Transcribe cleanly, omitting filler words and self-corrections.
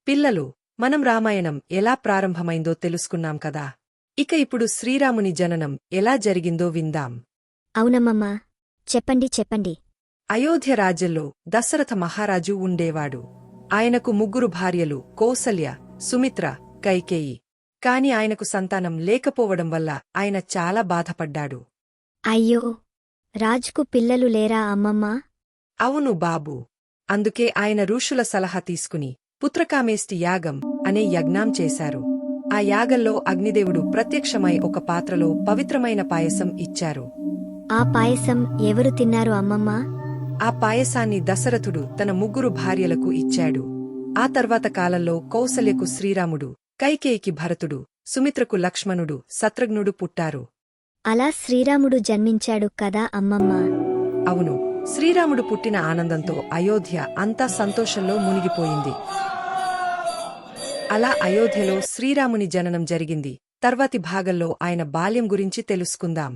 పిల్లలు, మనం రామాయణం ఎలా ప్రారంభమైందో తెలుసుకున్నాం కదా. ఇక ఇప్పుడు శ్రీరాముని జననం ఎలా జరిగిందో విందాం. అవునమ్మమ్మా, చెప్పండి. అయోధ్య రాజ్యంలో దశరథ మహారాజు ఉండేవాడు. ఆయనకు 3 భార్యలు, కౌసల్య, సుమిత్ర, కైకేయి. కాని ఆయనకు సంతానం లేకపోవడం వల్ల ఆయన చాలా బాధపడ్డాడు. అయ్యో, రాజుకు పిల్లలు లేరా అమ్మమ్మా? అవును బాబూ. అందుకే ఆయన ఋషుల సలహా తీసుకుని పుత్రకామేష్టి యాగం అనే యజ్ఞం చేశారు. ఆ యాగంలో అగ్నిదేవుడు ప్రత్యక్షమై ఒక పాత్రలో పవిత్రమైన పాయసం ఇచ్చారు. ఆ పాయసం ఎవరు తిన్నారు అమ్మమ్మా? ఆ పాయసాన్ని దశరథుడు తన 3 భార్యలకు ఇచ్చాడు. ఆ తర్వాత కాలంలో కౌసల్యకు శ్రీరాముడు, కైకేయికి భరతుడు, సుమిత్రకు లక్ష్మణుడు, శత్రుఘ్నుడు పుట్టారు. అలా శ్రీరాముడు జన్మించాడు కదా అమ్మమ్మా? అవును. శ్రీరాముడు పుట్టిన ఆనందంతో అయోధ్య అంతా సంతోషంలో మునిగిపోయింది. అలా అయోధ్యలో శ్రీరాముని జననం జరిగింది. తర్వాతి భాగంలో ఆయన బాల్యం గురించి తెలుసుకుందాం.